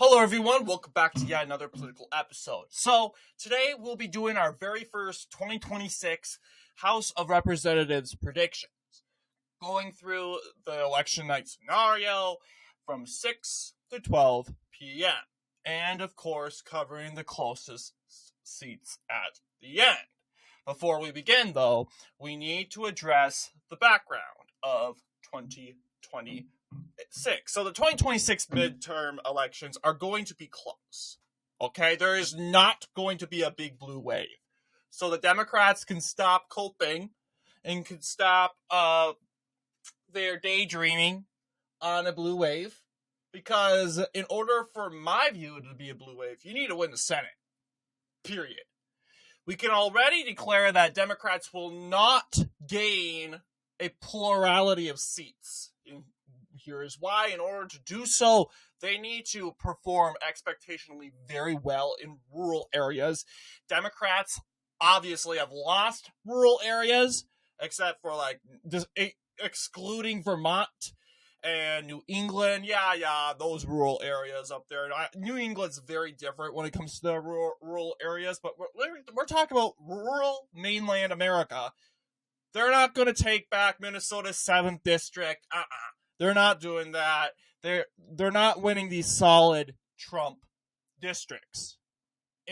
Hello, everyone. Welcome back to yet another political episode. So, today we'll be doing our very first 2026 House of Representatives predictions, going through the election night scenario from 6 to 12 p.m., and of course, covering the closest seats at the end. Before we begin, though, we need to address the background of 2026. So the 2026 midterm elections are going to be close. Okay, there is not going to be a big blue wave. So the Democrats can stop coping and can stop their daydreaming on a blue wave. Because in order for my view to be a blue wave, you need to win the Senate. Period. We can already declare that Democrats will not gain a plurality of seats. Here is why. In order to do so, they need to perform expectationally very well in rural areas. Democrats obviously have lost rural areas, except for excluding Vermont and New England. Yeah, those rural areas up there. New England's very different when it comes to the rural areas, but we're talking about rural mainland America. They're not going to take back Minnesota's 7th district. They're not doing that. They're not winning these solid Trump districts,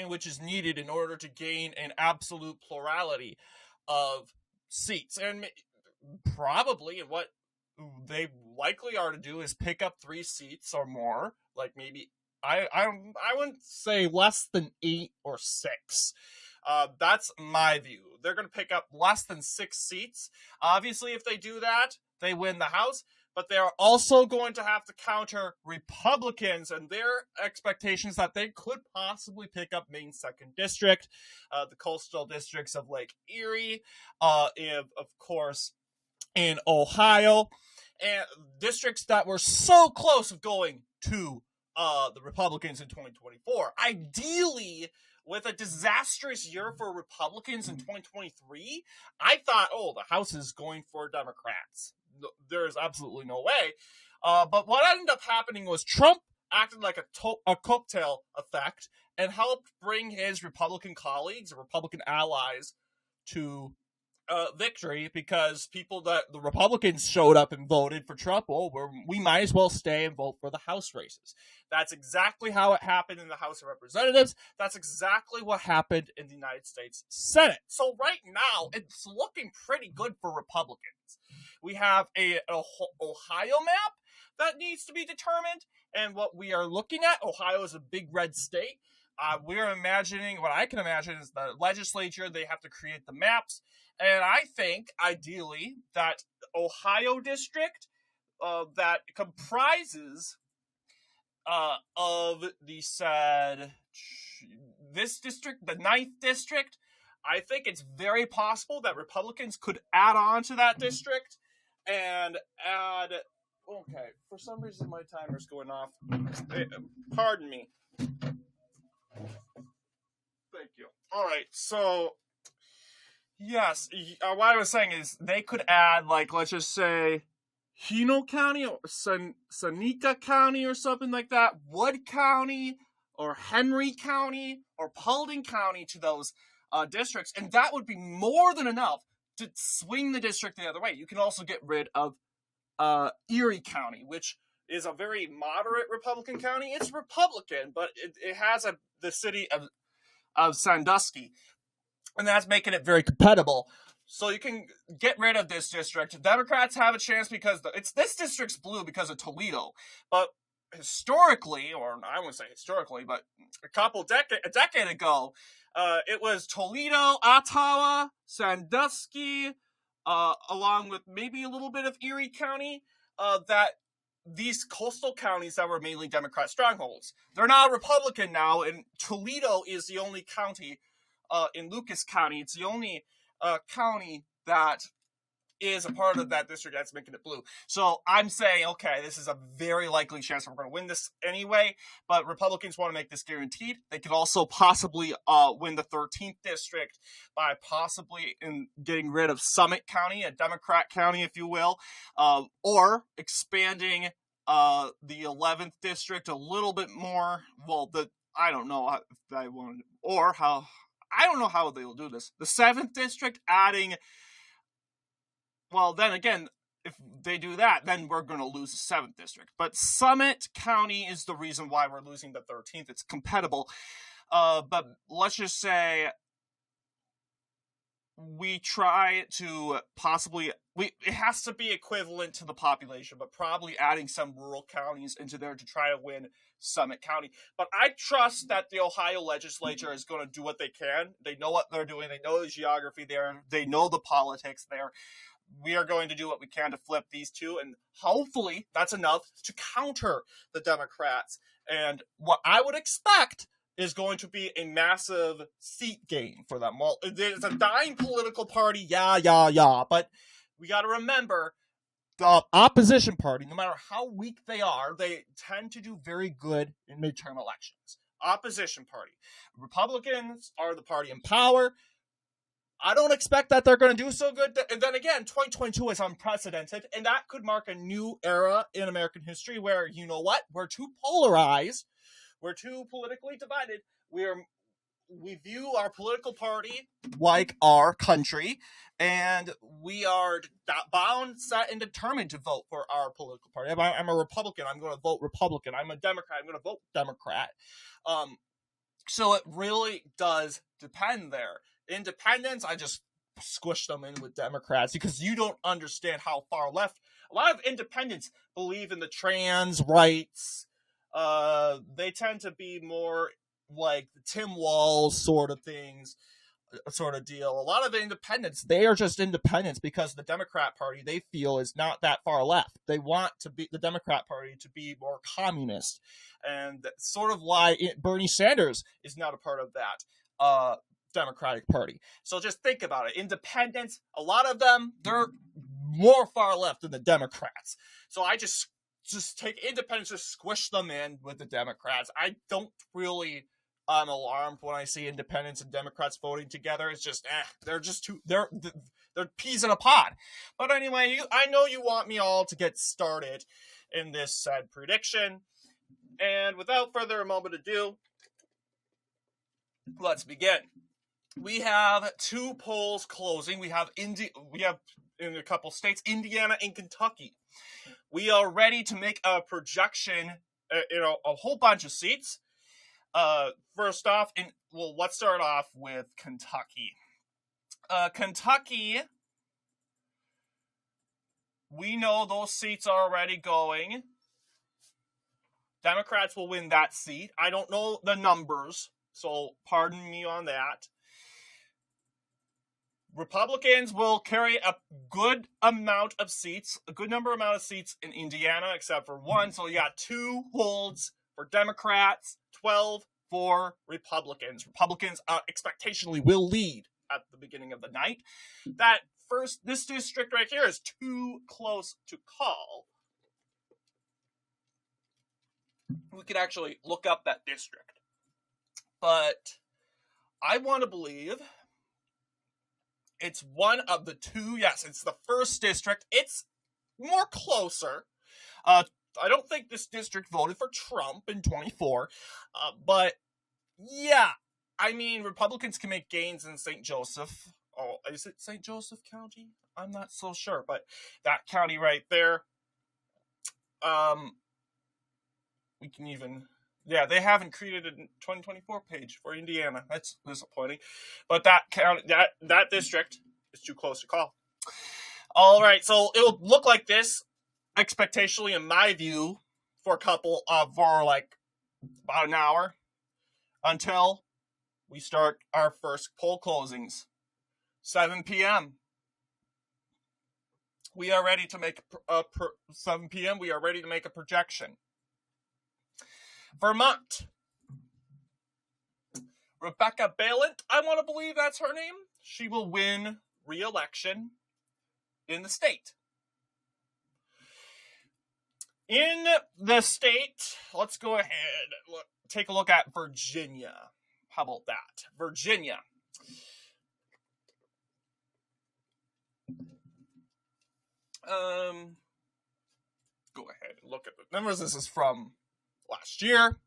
which is needed in order to gain an absolute plurality of seats. And probably what they likely are to do is pick up 3 seats or more. Like maybe I wouldn't say less than 8 or 6. That's my view. They're going to pick up less than 6 seats. Obviously, if they do that, they win the House. But they are also going to have to counter Republicans and their expectations that they could possibly pick up Maine's 2nd district, the coastal districts of Lake Erie, of course, in Ohio, and districts that were so close of going to the Republicans in 2024. Ideally, with a disastrous year for Republicans in 2023, I thought, the House is going for Democrats. There's absolutely no way. But what ended up happening was Trump acted like a cocktail effect and helped bring his Republican colleagues, Republican allies, to victory, because the Republicans showed up and voted for Trump. We might as well stay and vote for the House races. That's exactly how it happened in the House of Representatives. That's exactly what happened in the United States Senate. So right now, it's looking pretty good for Republicans. We have an Ohio map that needs to be determined, and what we are looking at, Ohio is a big red state. What I can imagine is the legislature, they have to create the maps, and I think, ideally, that Ohio district that comprises of this district, the 9th district, I think it's very possible that Republicans could add on to that district and add... Okay, for some reason my timer's going off. Pardon me. Thank you. All right, so... Yes, what I was saying is they could add, let's just say, Hino County or Seneca County or something like that, Wood County or Henry County or Paulding County to those districts, and that would be more than enough to swing the district the other way. You can also get rid of Erie County, which is a very moderate Republican county. It's Republican, but it has the city of Sandusky, and that's making it very compatible. So you can get rid of this district. Democrats have a chance because this district's blue because of Toledo. But historically, or I wouldn't say historically, but a decade ago, it was Toledo, Ottawa, Sandusky, along with maybe a little bit of Erie County, that these coastal counties that were mainly Democrat strongholds. They're now Republican now, and Toledo is the only county in Lucas County. It's the only county that is a part of that district that's making it blue. So I'm saying, okay, this is a very likely chance we're going to win this anyway, but Republicans want to make this guaranteed. They could also possibly win the 13th district by possibly getting rid of Summit County, a Democrat county, if you will, or expanding The 11th district a little bit more. Well, I don't know if I want, or how, I don't know how they will do this. The 7th district adding, well, then again, if they do that, then we're going to lose the 7th district. But Summit County is the reason why we're losing the 13th. It's compatible. But let's just say we try to possibly, it has to be equivalent to the population, but probably adding some rural counties into there to try to win Summit County. But I trust that the Ohio legislature is going to do what they can. They know what they're doing. They know the geography there. They know the politics there. We are going to do what we can to flip these two, and hopefully that's enough to counter the Democrats. And what I would expect is going to be a massive seat gain for them. Well, it's a dying political party, yeah, but we got to remember, the opposition party, no matter how weak they are, they tend to do very good in midterm elections. Opposition party. Republicans are the party in power. I don't expect that they're going to do so good. And then again, 2022 is unprecedented, and that could mark a new era in American history where, you know what, we're too polarized. We're too politically divided. We view our political party like our country, and we are bound, set, and determined to vote for our political party. I'm a Republican. I'm going to vote Republican. I'm a Democrat. I'm going to vote Democrat. So it really does depend there. Independents, I just squish them in with Democrats because you don't understand how far left. A lot of independents believe in the trans rights. They tend to be more like the Tim Walz sort of things, sort of deal. A lot of the independents, they are just independents because the Democrat Party, they feel, is not that far left. They want to be the Democrat Party to be more communist, and that's sort of why Bernie Sanders is not a part of that Democratic Party. So just think about it. Independents, a lot of them, they're more far left than the Democrats. So I just take independents, just squish them in with the Democrats. I don't really, I'm alarmed when I see independents and Democrats voting together. It's just, they're just too, they're peas in a pod. But anyway, I know you want me all to get started in this said prediction. And without further moment ado, let's begin. We have two polls closing. We have in a couple states, Indiana and Kentucky. We are ready to make a projection, a whole bunch of seats. First off, let's start off with Kentucky. Kentucky, we know those seats are already going. Democrats will win that seat. I don't know the numbers, so pardon me on that. Republicans will carry a good amount of seats, a good number amount of seats in Indiana, except for one. So you got 2 holds for Democrats, 12 for Republicans. Republicans expectationally will lead at the beginning of the night. This district right here is too close to call. We could actually look up that district. But I want to believe it's one of the 2. Yes, it's the 1st district. It's more closer. I don't think this district voted for Trump in 24. But yeah, I mean, Republicans can make gains in St. Joseph. Oh, is it St. Joseph County? I'm not so sure, but that county right there. We can even... Yeah, they haven't created a 2024 page for Indiana. That's disappointing. But that county, that district is too close to call. All right, so it'll look like this, expectationally, in my view, for like about an hour until we start our first poll closings. 7 p.m. We are ready to make 7 p.m. We are ready to make a projection. Vermont. Rebecca Balint, I want to believe that's her name. She will win re-election in the state. In the state, let's go ahead and take a look at Virginia. How about that? Virginia. go ahead and look at the numbers. This is from last year.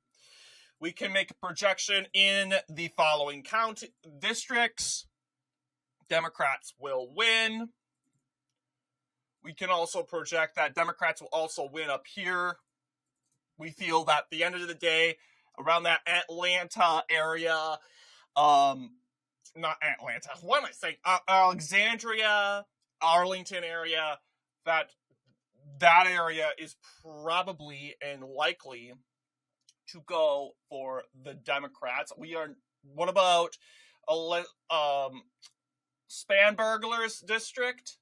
We can make a projection in the following county districts. Democrats will win. We can also project that Democrats will also win up here. We feel that at the end of the day, around that Atlanta area, not Atlanta, what am I saying? Alexandria, Arlington area, that area is probably and likely to go for the Democrats. What about Spanberger's district,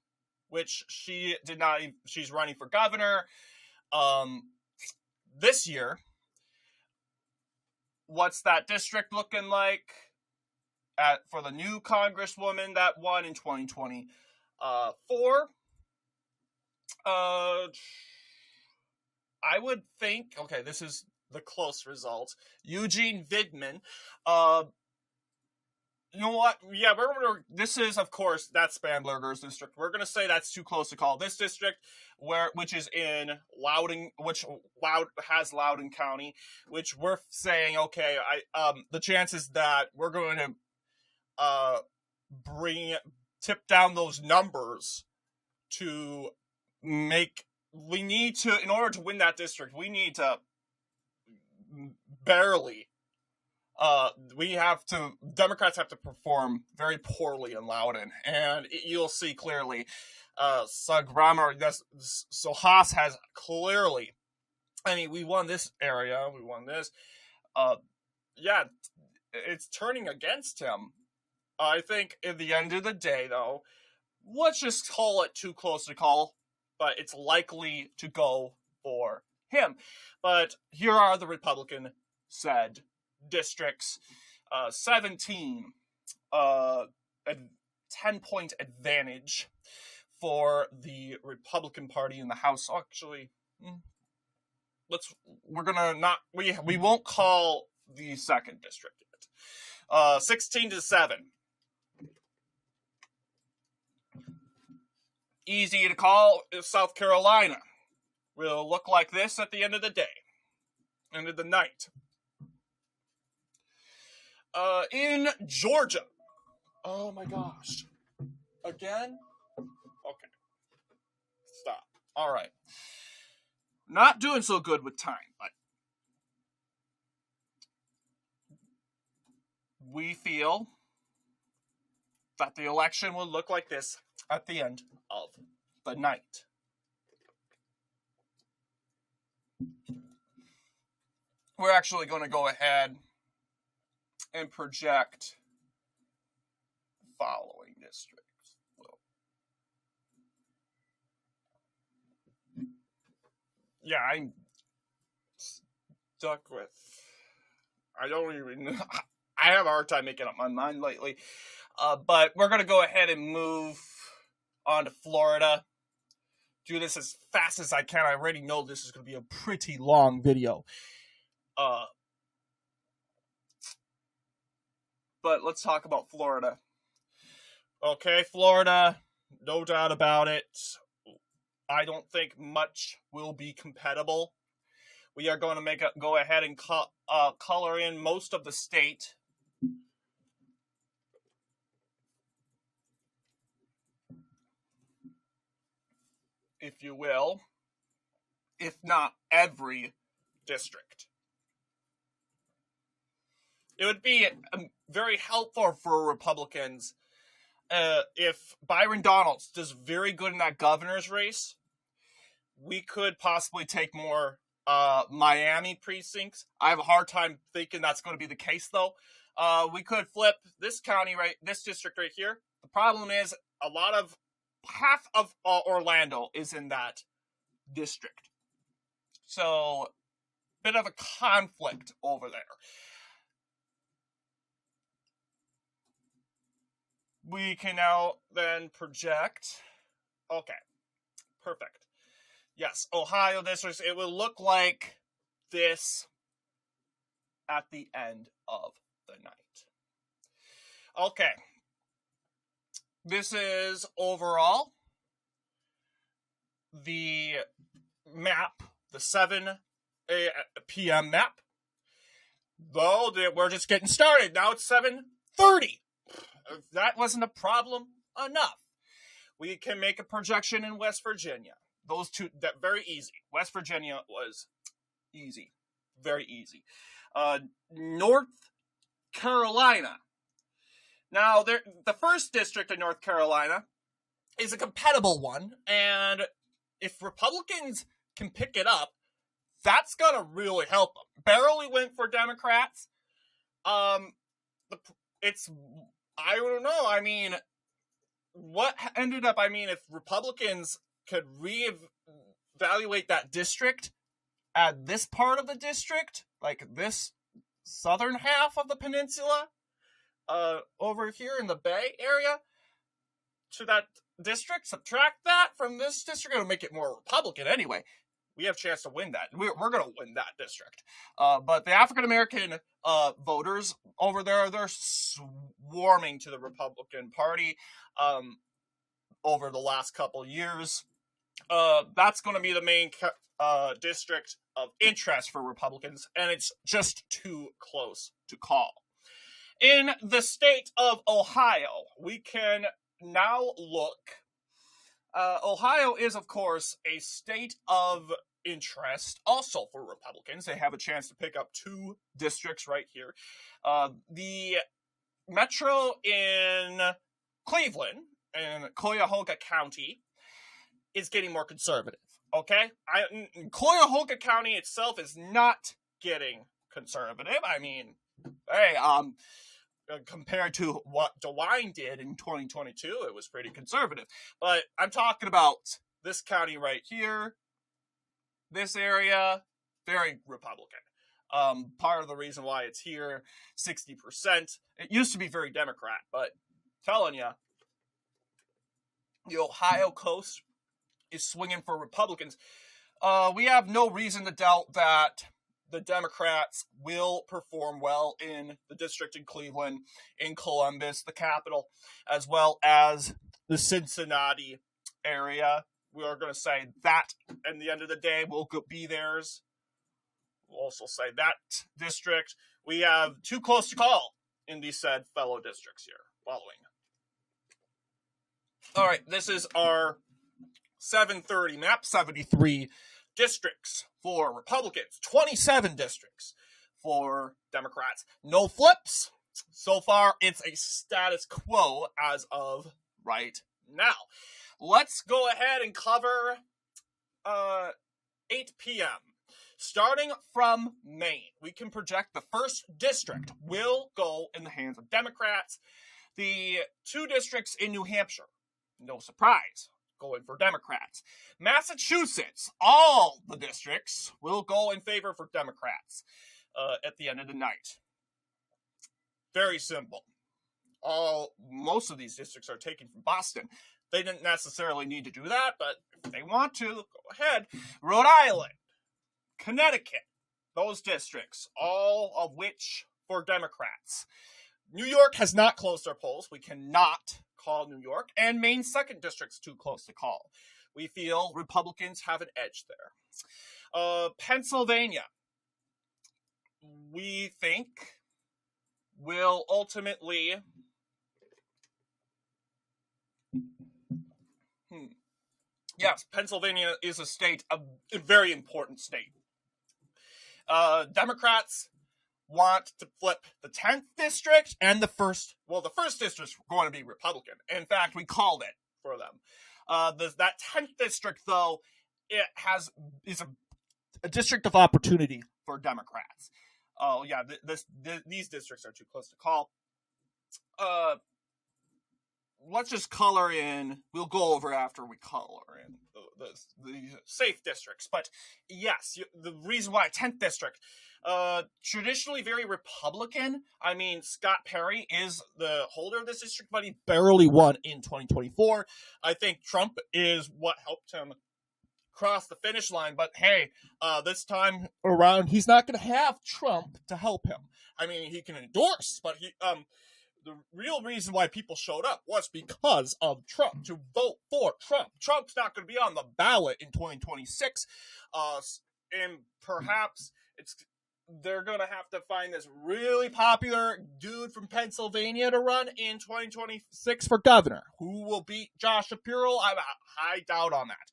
which she's running for governor this year. What's that district looking like for the new congresswoman that won in 2024? I would think, okay, this is the close result. Eugene Vidman. You know what? Yeah, this is, of course, that's Spanberger's district. We're going to say that's too close to call. This district, which is in Loudoun, has Loudoun County, which we're saying, okay, the chances that we're going to tip down those numbers to in order to win that district, we need to barely. Democrats have to perform very poorly in Loudoun, and you'll see clearly, so Haas has clearly, we won this area, we won this, it's turning against him. I think at the end of the day, though, let's just call it too close to call, but it's likely to go for him. But here are the Republican said districts. 17, a 10-point advantage for the Republican Party in the House. Actually, we won't call the second district yet. 16-7. Easy to call. South Carolina will look like this at the end of the day, end of the night. In Georgia. Oh my gosh. Again? Okay. Stop. All right. Not doing so good with time, but we feel that the election will look like this at the end of the night. We're actually going to go ahead and project the following districts. Yeah, I'm stuck with. I don't even know. I have a hard time making up my mind lately. But we're going to go ahead and move on to Florida. Do this as fast as I can. I already know this is going to be a pretty long video. But let's talk about Florida. Okay, Florida, no doubt about it. I don't think much will be compatible. We are going to go ahead and color in most of the state. If you will, if not every district. It would be very helpful for Republicans if Byron Donalds does very good in that governor's race. We could possibly take more Miami precincts. I have a hard time thinking that's going to be the case, though. We could flip this district right here. The problem is half of Orlando is in that district. So, bit of a conflict over there. We can now then project. Okay, perfect. Yes, Ohio districts. It will look like this at the end of the night. Okay. This is overall the map, the 7 p.m. map. Though we're just getting started. Now it's 7:30. If that wasn't a problem enough, we can make a projection in West Virginia. Those two, that very easy. West Virginia was easy. Very easy. North Carolina. Now, the first district in North Carolina is a compatible one, and if Republicans can pick it up, that's gonna really help them. Barely went for Democrats. It's, I don't know. I mean, what ended up? I mean, if Republicans could reevaluate that district at this part of the district, like this southern half of the peninsula, over here in the Bay area, to that district, subtract that from this district, it'll make it more Republican anyway. We have a chance to win that. We're going to win that district. But the African-American voters over there, they're swarming to the Republican Party over the last couple years. That's going to be the main district of interest for Republicans, and it's just too close to call. In the state of Ohio, we can now look. Ohio is, of course, a state of interest also for Republicans. They have a chance to pick up 2 districts right here. The metro in Cleveland, in Cuyahoga County, is getting more conservative, okay? Cuyahoga County itself is not getting conservative. I mean, hey, compared to what DeWine did in 2022, it was pretty conservative. But I'm talking about this county right here, this area, very Republican. Part of the reason why it's here, 60%. It used to be very Democrat, but I'm telling you, the Ohio coast is swinging for Republicans. We have no reason to doubt that the Democrats will perform well in the district in Cleveland, in Columbus, the capital, as well as the Cincinnati area. We are going to say that, at the end of the day, will be theirs. We'll also say that district. We have too close to call in these said fellow districts here. Following. All right, this is our 730 map, 73 districts for Republicans, 27 districts for Democrats. No flips. So far, it's a status quo as of right now. Let's go ahead and cover 8 p.m. Starting from Maine, we can project the first district will go in the hands of Democrats. The 2 districts in New Hampshire, no surprise, going for Democrats. Massachusetts, all the districts will go in favor for Democrats at the end of the night. Very simple. Most of these districts are taken from Boston. They didn't necessarily need to do that, but if they want to, go ahead. Rhode Island, Connecticut, those districts, all of which for Democrats. New York has not closed their polls. We cannot call New York, and Maine's 2nd district's too close to call. We feel Republicans have an edge there. Pennsylvania, we think, will ultimately yes, Pennsylvania is a very important state. Democrats want to flip the 10th district and the first district's going to be Republican. In fact, we called it for them. That 10th district, though, is a district of opportunity for Democrats. Oh, yeah, these districts are too close to call. Let's just color in. We'll go over after we color in the safe districts. But yes, the reason why 10th district, traditionally very Republican. I mean, Scott Perry is the holder of this district, but he barely won in 2024. I think Trump is what helped him cross the finish line. But hey, this time around, he's not going to have Trump to help him. I mean, he can endorse, but the real reason why people showed up was because of Trump, to vote for Trump. Trump's not going to be on the ballot in 2026, and perhaps they're going to have to find this really popular dude from Pennsylvania to run in 2026 for governor. Who will beat Josh Shapiro? I have a high doubt on that.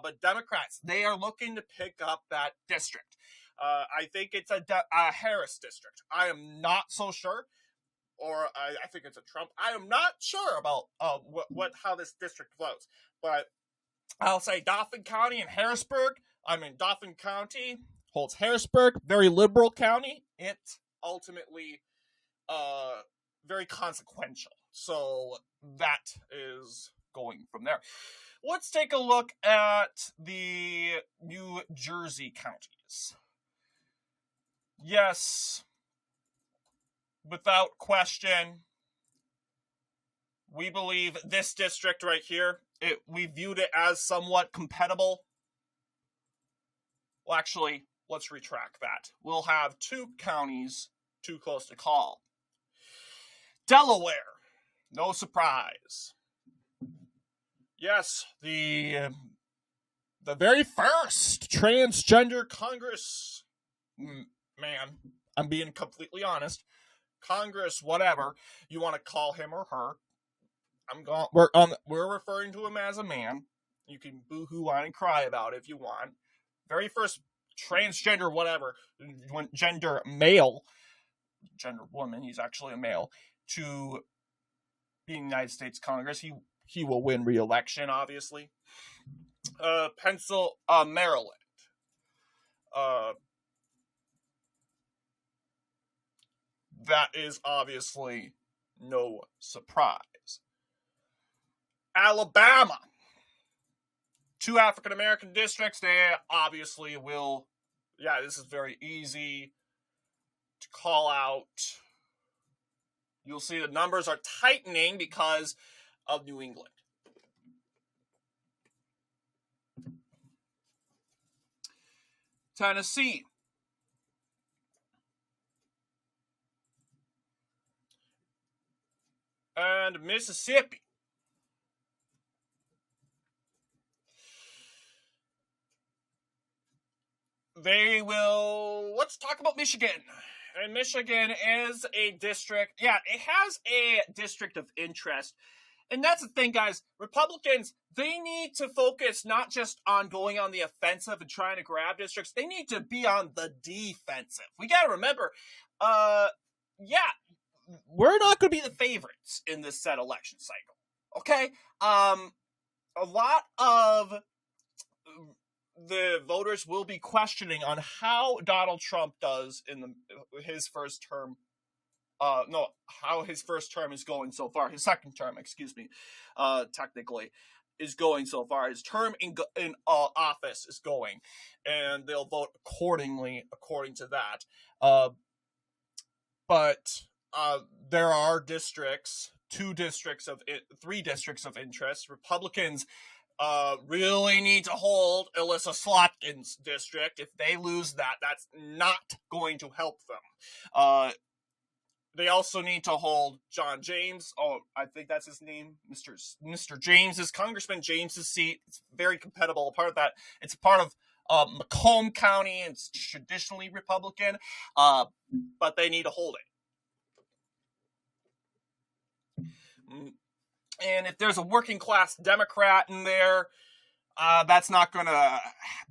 But Democrats, they are looking to pick up that district. I think it's a Harris district. I am not so sure. Or I think it's a Trump. I am not sure about how this district flows. But I'll say Dauphin County and Harrisburg. Dauphin County holds Harrisburg, very liberal county. It's ultimately very consequential. So that is going from there. Let's take a look at the New Jersey counties. Yes, without question, we believe this district right here, we viewed it as somewhat compatible. Well, actually, let's retract that. We'll have two counties too close to call. Delaware, no surprise. Yes, the very first transgender Congress man, I'm being completely honest, Congress, whatever you want to call him or her, we're referring to him as a man. You can boo-hoo on and cry about it if you want. Very first transgender, whatever, gender male, gender woman, he's actually a male, to be in the United States Congress. He will win re-election, obviously. Maryland. That is obviously no surprise. Alabama. Two African-American districts, they obviously will, this is very easy to call out. You'll see the numbers are tightening because of New England. Tennessee. And Mississippi. Let's talk about Michigan. And Michigan is a district, it has a district of interest. And that's the thing, guys. Republicans, they need to focus not just on going on the offensive and trying to grab districts. They need to be on the defensive. We got to remember, we're not going to be the favorites in this said election cycle. Okay? A lot of the voters will be questioning on how Donald Trump does in his first term. How his first term is going so far. His second term, technically, is going so far. His term in office is going, and they'll vote according to that. But there are three districts of interest. Republicans really need to hold Alyssa Slotkin's district. If they lose that, that's not going to help them. They also need to hold John James. Oh, I think that's his name. Mr. James's, Congressman James's seat. It's very compatible. Part of that, it's part of Macomb County. It's traditionally Republican, but they need to hold it. And if there's a working class Democrat in there, that's not going to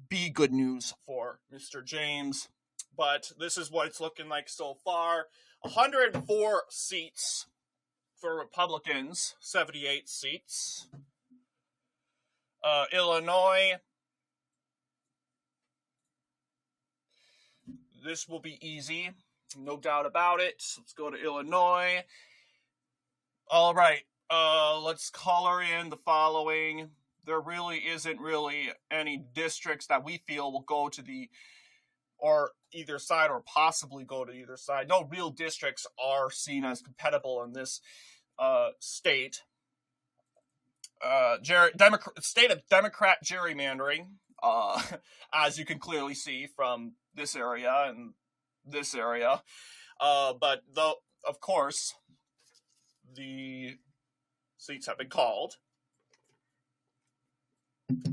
be good news for Mr. James. But this is what it's looking like so far. 104 seats for Republicans, 78 seats. Illinois. This will be easy, no doubt about it. Let's go to Illinois. All right, let's color in the following. There really isn't any districts that we feel will go to either side or possibly go to either side. No real districts are seen as compatible in this state. State of Democrat gerrymandering, as you can clearly see from this area and this area. But though, of course, the seats have been called.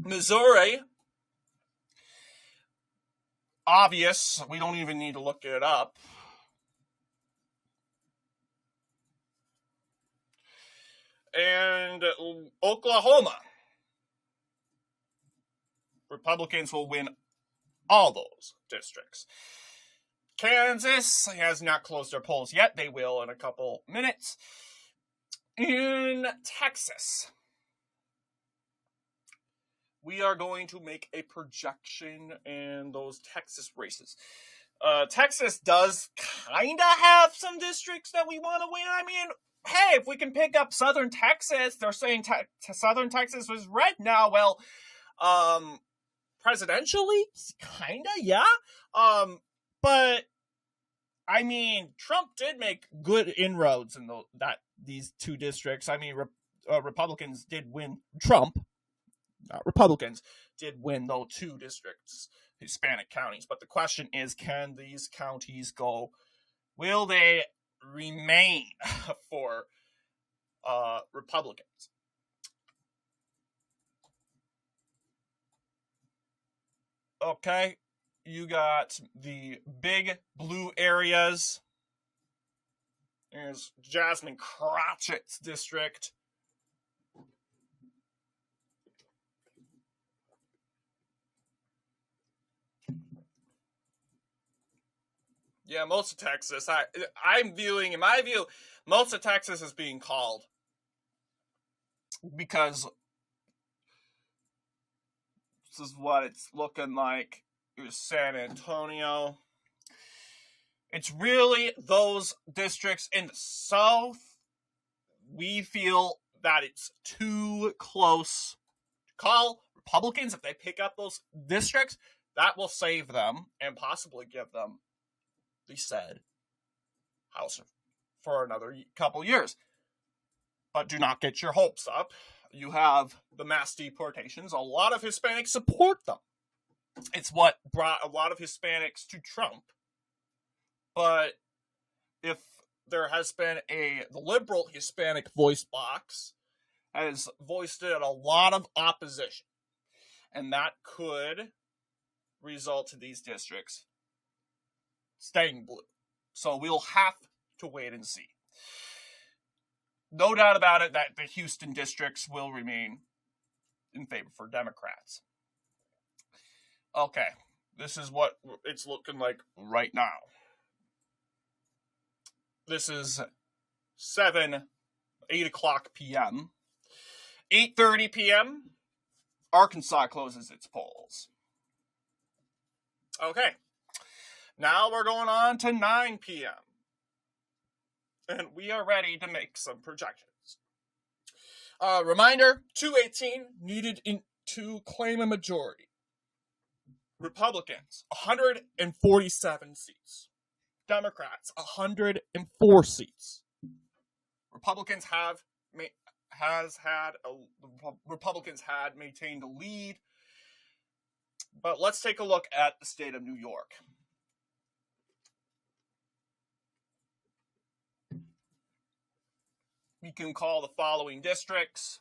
Missouri, obvious. We don't even need to look it up. And Oklahoma, Republicans will win all those districts. Kansas has not closed their polls yet. They will in a couple minutes. In Texas, we are going to make a projection in those Texas races. Texas does kind of have some districts that we want to win. I mean, hey, if we can pick up Southern Texas, they're saying Southern Texas was red now. Well, presidentially, kind of, yeah. But I mean, Trump did make good inroads in these two districts. I mean, Republicans did win. Trump, not Republicans, did win those two districts, Hispanic counties. But the question is, can these counties go? Will they remain for Republicans? Okay, you got the big blue areas. There's Jasmine Crotchett's district. Yeah, most of Texas. I'm viewing, in my view, most of Texas is being called because this is what it's looking like. Here's San Antonio. It's really those districts in the South. We feel that it's too close to call. Republicans, if they pick up those districts, that will save them and possibly give them the said House for another couple years. But do not get your hopes up. You have the mass deportations. A lot of Hispanics support them. It's what brought a lot of Hispanics to Trump. But if there has been the liberal Hispanic voice box has voiced it a lot of opposition. And that could result in these districts staying blue. So we'll have to wait and see. No doubt about it that the Houston districts will remain in favor for Democrats. Okay, this is what it's looking like right now. This is 8 o'clock p.m. 8:30 p.m., Arkansas closes its polls. Okay, now we're going on to 9 p.m. And we are ready to make some projections. Reminder, 218 needed to claim a majority. Republicans, 147 seats. Democrats, 104 seats. Republicans had maintained a lead. But let's take a look at the state of New York. We can call the following districts.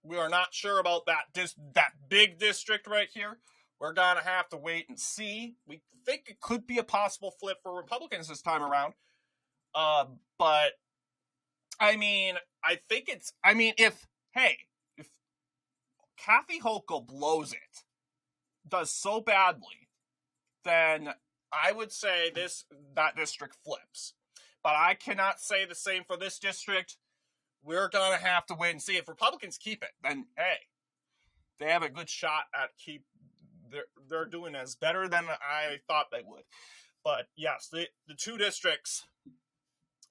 We are not sure about that big district right here. We're going to have to wait and see. We think it could be a possible flip for Republicans this time around. But, I mean, if Kathy Hochul blows it, does so badly, then I would say that district flips. But I cannot say the same for this district. We're going to have to wait and see. If Republicans keep it, then, hey, they have a good shot at they're doing as better than I thought they would. But, yes, the two districts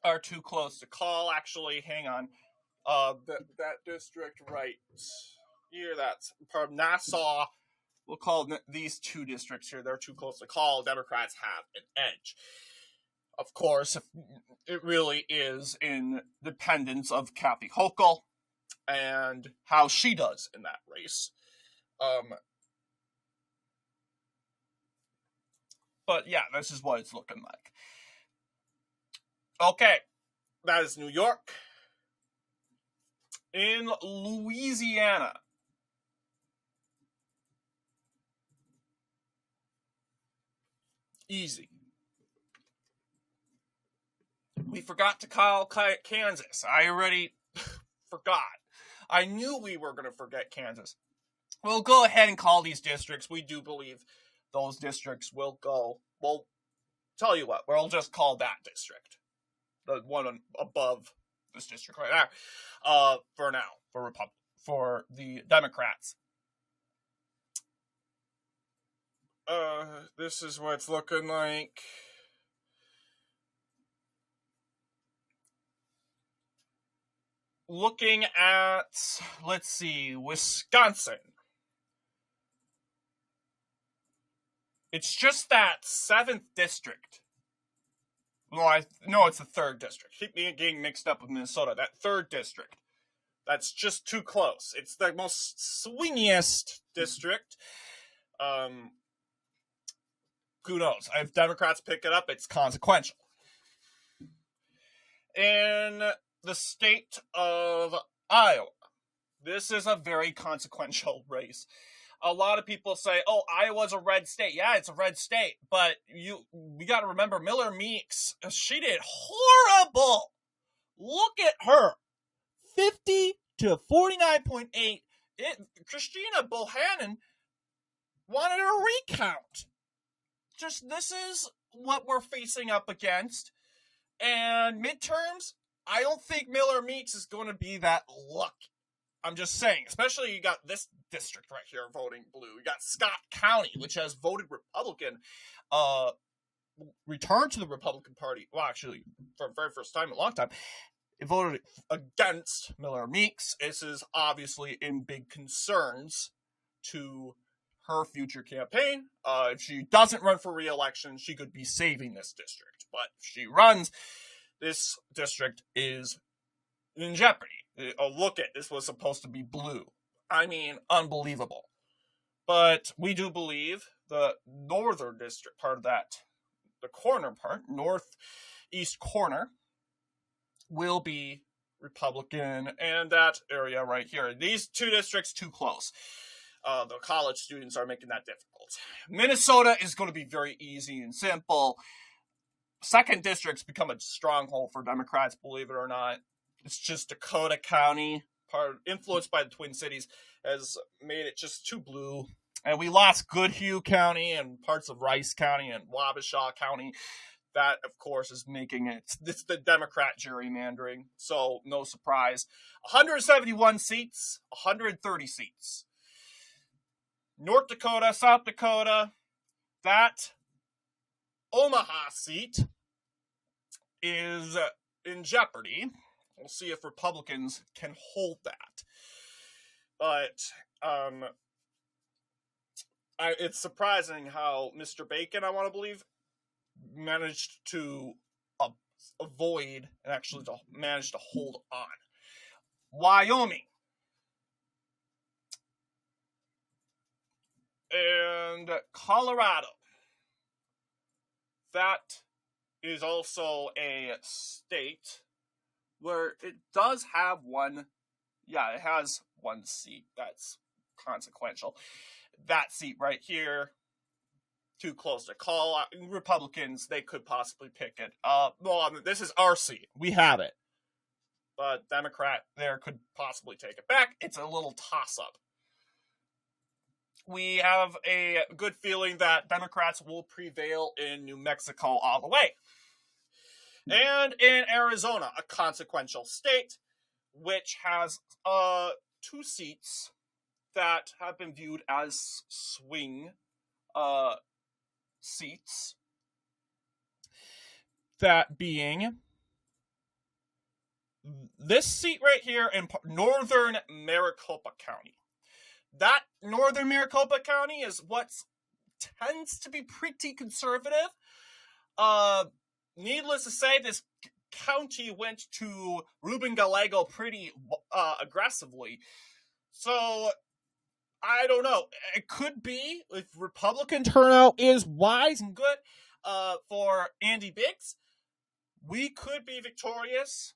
are too close to call. Actually, hang on. That district right here, that's from Nassau. We'll call these two districts here. They're too close to call. Democrats have an edge. Of course, it really is in dependence of Kathy Hochul and how she does in that race. But yeah, this is what it's looking like. Okay, that is New York. In Louisiana, easy. We forgot to call Kansas. I already forgot. I knew we were going to forget Kansas. We'll go ahead and call these districts. We do believe those districts will go. Well, tell you what, we'll just call that district. The one above this district right there. For now, for the Democrats. This is what it's looking like. Looking at, let's see, Wisconsin. It's just that 7th district. Well, no, it's the 3rd district. Keep me getting mixed up with Minnesota. That 3rd district. That's just too close. It's the most swingiest district. Who knows? If Democrats pick it up, it's consequential. In the state of Iowa, this is a very consequential race. A lot of people say, oh, Iowa's a red state. Yeah, it's a red state. But we got to remember Miller Meeks. She did horrible. Look at her. 50 to 49.8. Christina Bohannon wanted a recount. This is what we're facing up against. And midterms, I don't think Miller Meeks is going to be that lucky. I'm just saying, especially you got this district right here voting blue. You got Scott County, which has voted Republican, returned to the Republican Party. Well, actually, for the very first time in a long time, it voted against Miller Meeks. This is obviously in big concerns to her future campaign. If she doesn't run for re-election, she could be saving this district. But if she runs, this district is in jeopardy. Oh, look at this, was supposed to be blue. I mean, unbelievable. But we do believe the northern district part of that, the corner part, northeast corner, will be Republican, and that area right here. These two districts too close. The college students are making that difficult. Minnesota is going to be very easy and simple. 2nd district's become a stronghold for Democrats, believe it or not. It's just Dakota County, influenced by the Twin Cities, has made it just too blue. And we lost Goodhue County and parts of Rice County and Wabasha County. That, of course, is making it's the Democrat gerrymandering, so no surprise. 171 seats, 130 seats. North Dakota, South Dakota, that Omaha seat is in jeopardy. We'll see if Republicans can hold that. But it's surprising how Mr. Bacon, I want to believe, managed to avoid and actually managed to hold on. Wyoming. And Colorado. That is also a state where it does have one. Yeah, it has one seat that's consequential. That seat right here, too close to call. Republicans, they could possibly pick it. Well, this is our seat. We have it. But Democrat there could possibly take it back. It's a little toss-up. We have a good feeling that Democrats will prevail in New Mexico all the way. And in Arizona, a consequential state, which has 2 seats that have been viewed as swing seats. That being this seat right here in northern Maricopa County. That northern Maricopa County is what tends to be pretty conservative. Needless to say, this county went to Ruben Gallego pretty aggressively. So I don't know. It could be if Republican turnout is wise and good for Andy Biggs. We could be victorious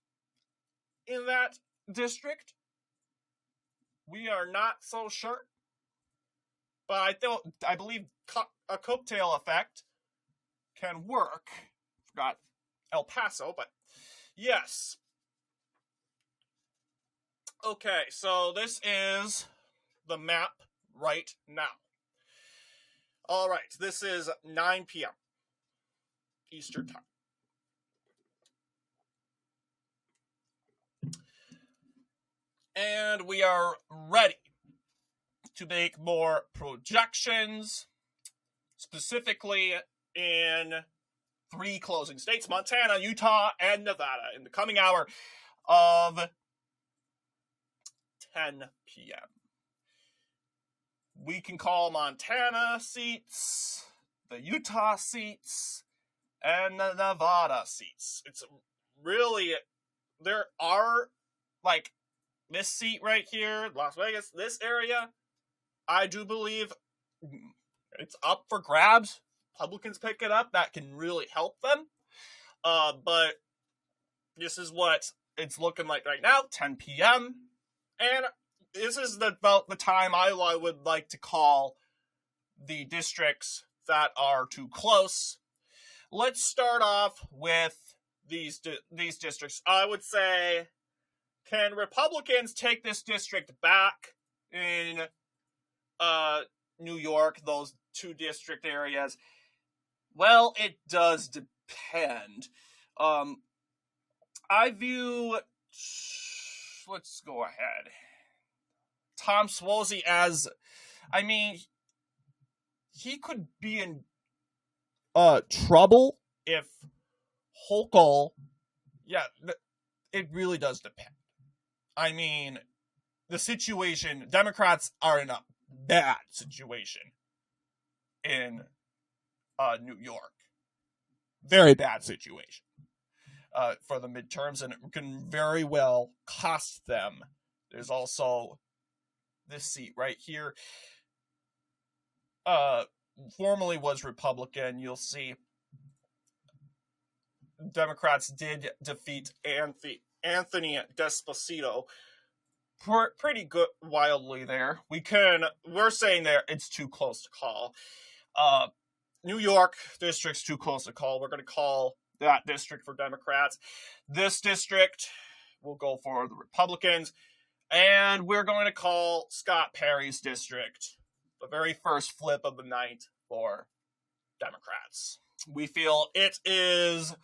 in that district. We are not so sure. But I believe a coattail effect can work. Forgot El Paso, but yes. Okay, so this is the map right now. All right, this is 9 p.m. Eastern Time. And we are ready to make more projections, specifically in 3 closing states, Montana, Utah, and Nevada, in the coming hour of 10 p.m. We can call Montana seats, the Utah seats, and the Nevada seats. It's really, there are, like, this seat right here, Las Vegas, this area, I do believe it's up for grabs. Republicans pick it up. That can really help them. But this is what it's looking like right now, 10 p.m. And this is about the time I would like to call the districts that are too close. Let's start off with these districts. I would say, can Republicans take this district back in New York, those 2 district areas? Well, it does depend. I view, let's go ahead, Tom Suozzi as, I mean, he could be in trouble if Hochul, yeah, it really does depend. I mean, the situation, Democrats are in a bad situation in New York. Very bad situation for the midterms, and it can very well cost them. There's also this seat right here. Formerly was Republican. You'll see Democrats did defeat Anthony Despacito pretty good wildly there. We're saying there it's too close to call. New York district's too close to call. We're going to call that district for Democrats. This district will go for the Republicans. And we're going to call Scott Perry's district the very first flip of the night for Democrats. We feel it is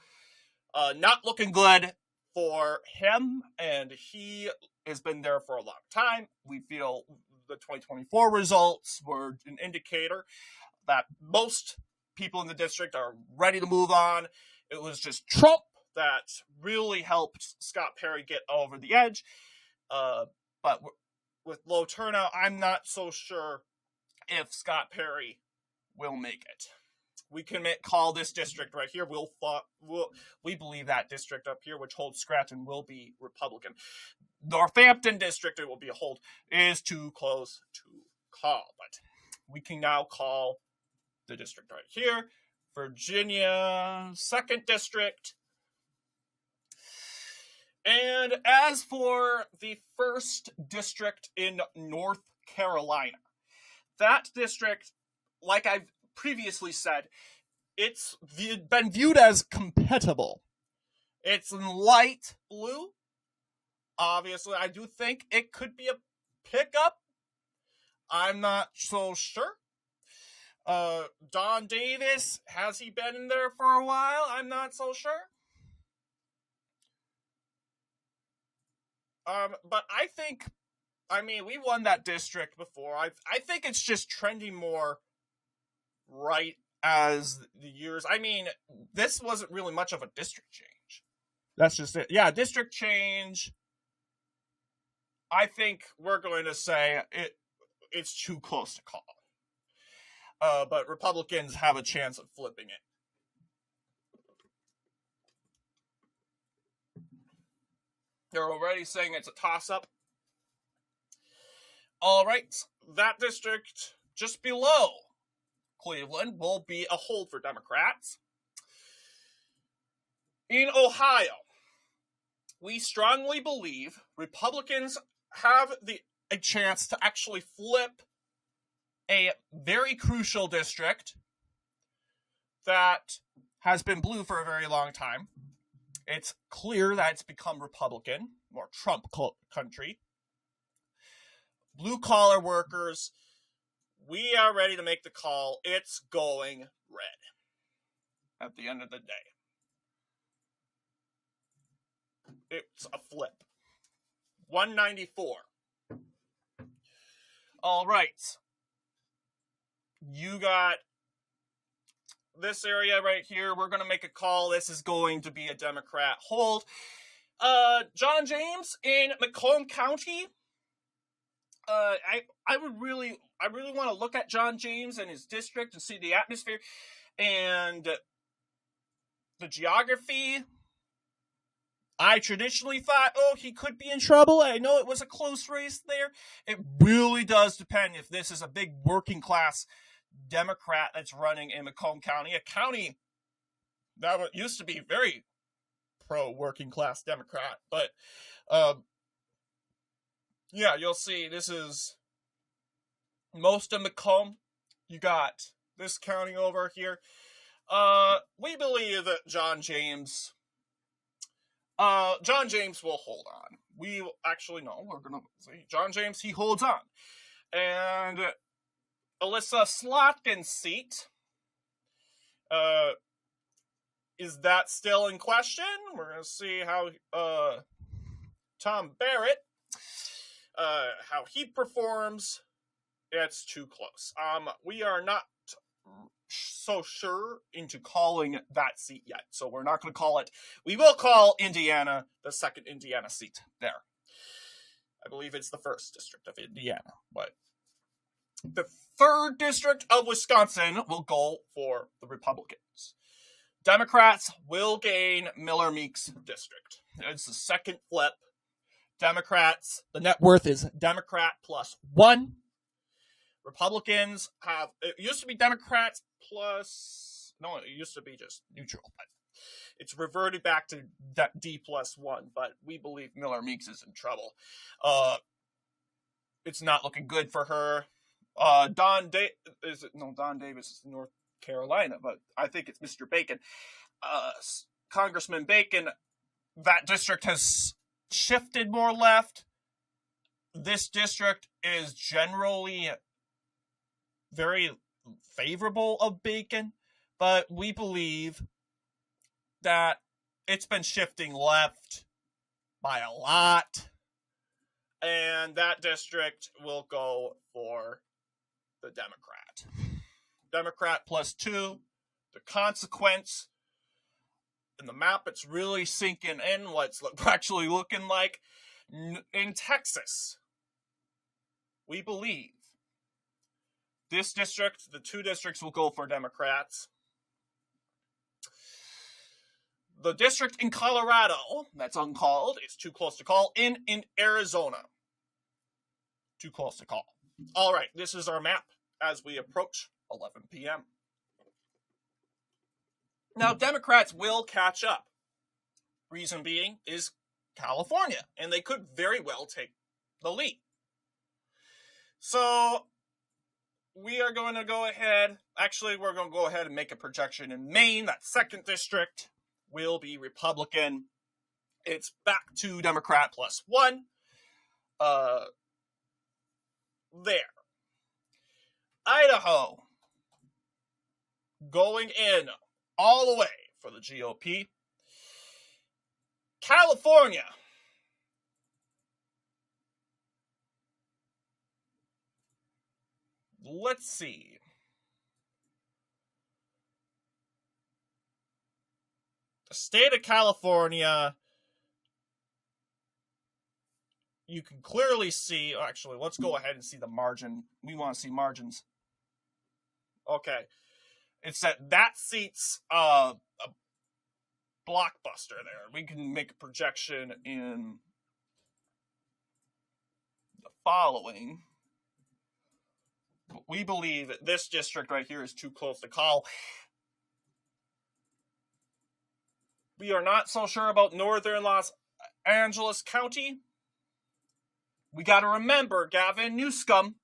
not looking good for him, and he has been there for a long time. We feel the 2024 results were an indicator that most people in the district are ready to move on. It was just Trump that really helped Scott Perry get over the edge. But with low turnout, I'm not so sure if Scott Perry will make it. We can call this district right here. We believe that district up here, which holds Scranton, will be Republican. Northampton district, it will be a hold, is too close to call. But we can now call the district right here, Virginia 2nd District. And as for the 1st District in North Carolina, that district, like I've previously said, it's been viewed as compatible. It's in light blue. Obviously, I do think it could be a pickup. I'm not so sure. Don Davis, has he been in there for a while? I'm not so sure. But I think, we won that district before. I think it's just trending more right as the years. This wasn't really much of a district change. That's just it. Yeah, district change. I think we're going to say it's too close to call. But Republicans have a chance of flipping it. They're already saying it's a toss-up. All right, that district just below Cleveland will be a hold for Democrats. In Ohio, we strongly believe Republicans have a chance to actually flip a very crucial district that has been blue for a very long time. It's clear that it's become Republican, or Trump country. Blue-collar workers, we are ready to make the call. It's going red at the end of the day. It's a flip. 194. All right. You got this area right here. We're going to make a call. This is going to be a Democrat hold. John James in Macomb County. I really want to look at John James and his district and see the atmosphere and the geography. I traditionally thought, he could be in trouble. I know it was a close race there. It really does depend if this is a big working class Democrat that's running in Macomb County, a county that used to be very pro working class Democrat. But yeah, you'll see this is most of Macomb. You got this county over here. We believe that John James will hold on. We actually know we're gonna see John James. He holds on, and Alyssa Slotkin's seat. Is that still in question? We're gonna see how Tom Barrett, how he performs. It's too close. We are not so sure into calling that seat yet, so we're not going to call it. We will call Indiana the second Indiana seat there. I believe it's the 1st district of Indiana, but the 3rd district of Wisconsin will go for the Republicans. Democrats will gain Miller Meeks district. It's the 2nd flip. Democrats, the net worth is Democrat +1. Republicans have, it used to be Democrats it used to be just neutral, but it's reverted back to D+1, but we believe Miller Meeks is in trouble. It's not looking good for her. Don Davis is North Carolina, but I think it's Mr. Bacon. Congressman Bacon, that district has shifted more left. This district is generally very favorable of Bacon, but we believe that it's been shifting left by a lot, and that district will go for the Democrat. Democrat +2. The consequence in the map, it's really sinking in what's actually looking like. In Texas, we believe this district, the 2 districts will go for Democrats. The district in Colorado, that's uncalled, is too close to call. In Arizona, too close to call. All right, this is our map as we approach 11 p.m. Now, Democrats will catch up. Reason being is California, and they could very well take the lead. So we are going to go ahead, we're going to go ahead and make a projection in Maine. That 2nd district will be Republican. It's back to Democrat +1. There. Idaho, going in all the way for the GOP. California, let's see. The state of California, you can clearly see, actually, let's go ahead and see the margin. We want to see margins. Okay. It's that seat's a blockbuster there. We can make a projection in the following. we believe this district right here is too close to call. We are not so sure about northern Los Angeles County. We got to remember, Gavin Newsom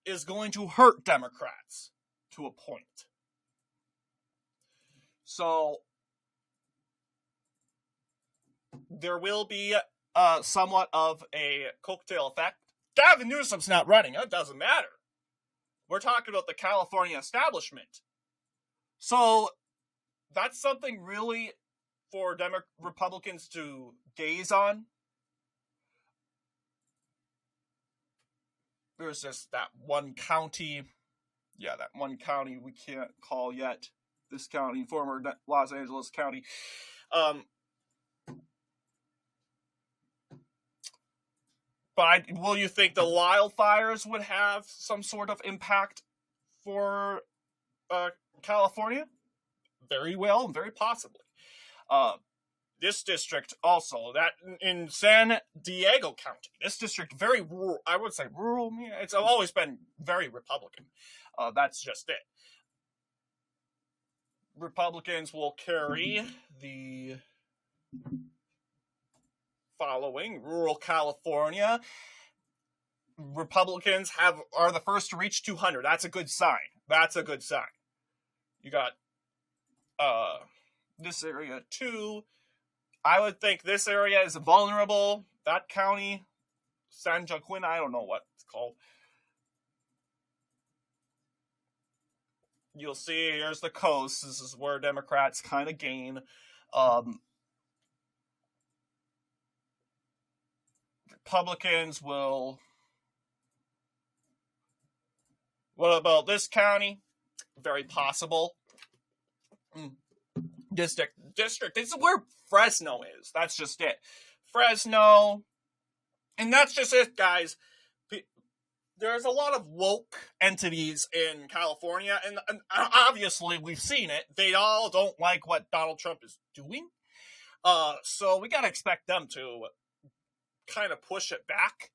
is going to hurt Democrats to a point. So there will be somewhat of a cocktail effect. Gavin Newsom's not running. It doesn't matter. We're talking about the California establishment. So that's something really for Republicans to gaze on. There's just that one county. Yeah, that one county we can't call yet. This county, former Los Angeles County. But will you think the wildfires would have some sort of impact for California? Very well, very possibly. This district also, that in San Diego County, this district very rural. I would say rural. Yeah, it's always been very Republican. That's just it. Republicans will carry the following: rural California. Republicans are the first to reach 200. That's a good sign. That's a good sign. You got this area too. I would think this area is vulnerable. That county, San Joaquin, I don't know what it's called. You'll see here's the coast. This is where Democrats kind of gain. Republicans will. What about this county? Very possible. District. This is where Fresno is. That's just it. Fresno. And that's just it, guys. There's a lot of woke entities in California, and obviously we've seen it. They all don't like what Donald Trump is doing. So we got to expect them to kind of push it back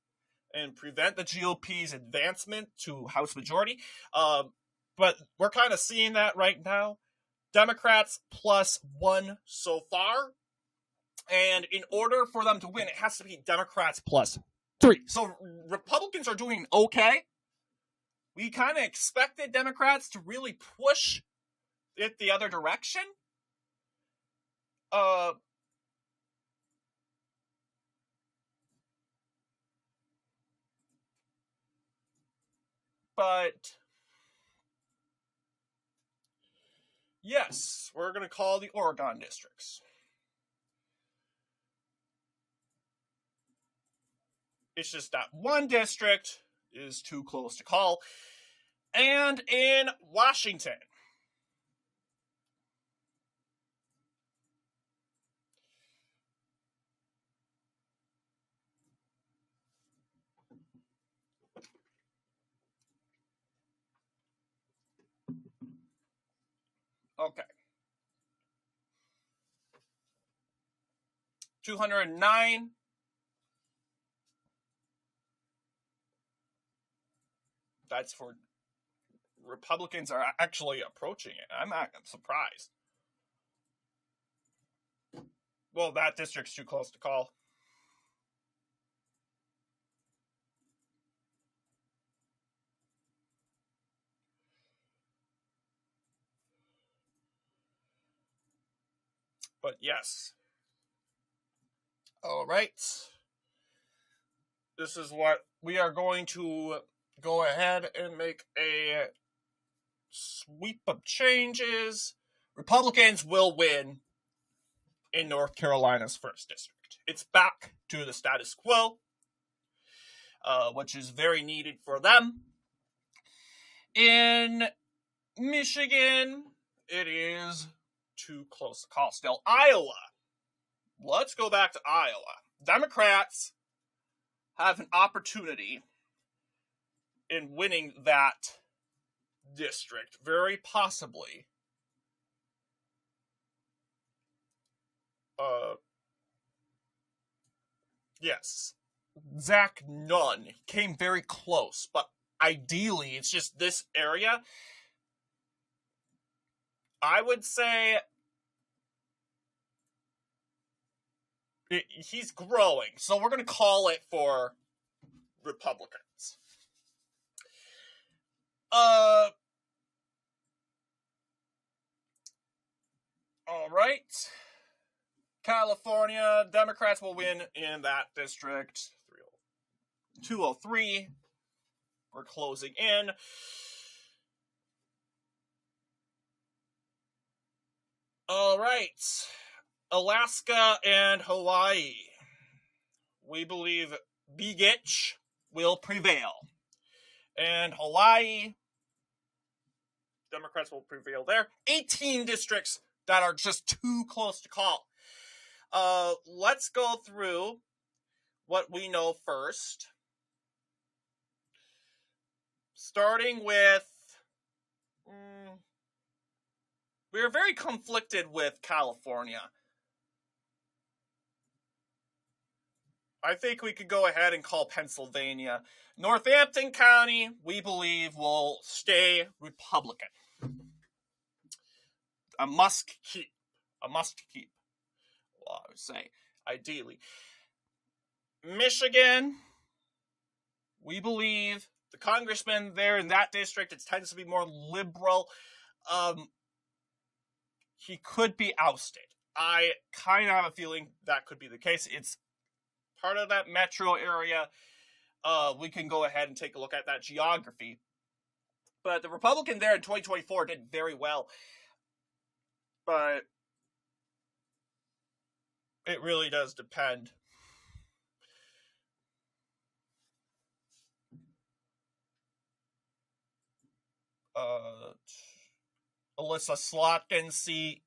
and prevent the GOP's advancement to House majority. But we're kind of seeing that right now. Democrats +1 so far. And in order for them to win, it has to be Democrats +3. So Republicans are doing okay. We kind of expected Democrats to really push it the other direction. But yes, we're going to call the Oregon districts. It's just that one district is too close to call. And in Washington, okay. 209. That's for Republicans are actually approaching it. I'm surprised. Well, that district's too close to call. But yes. All right. This is what we are going to go ahead and make a sweep of changes. Republicans will win in North Carolina's 1st district. It's back to the status quo, which is very needed for them. In Michigan, it is too close to call still. Iowa. Let's go back to Iowa. Democrats have an opportunity in winning that district, very possibly. Yes. Zach Nunn came very close, but ideally, it's just this area. I would say he's growing, so we're going to call it for Republicans. All right. California, Democrats will win in that district. 203. We're closing in. All right. Alaska and Hawaii. We believe Begich will prevail. And Hawaii, Democrats will prevail there. 18 districts that are just too close to call. Let's go through what we know first. Starting with, we are very conflicted with California. I think we could go ahead and call Pennsylvania. Northampton County, we believe, will stay Republican. A must keep. Well, I would say, ideally. Michigan, we believe the congressman there in that district, it tends to be more liberal. He could be ousted. I kind of have a feeling that could be the case. It's part of that metro area. We can go ahead and take a look at that geography. But the Republican there in 2024 did very well. But it really does depend. Alyssa Slotkin seat.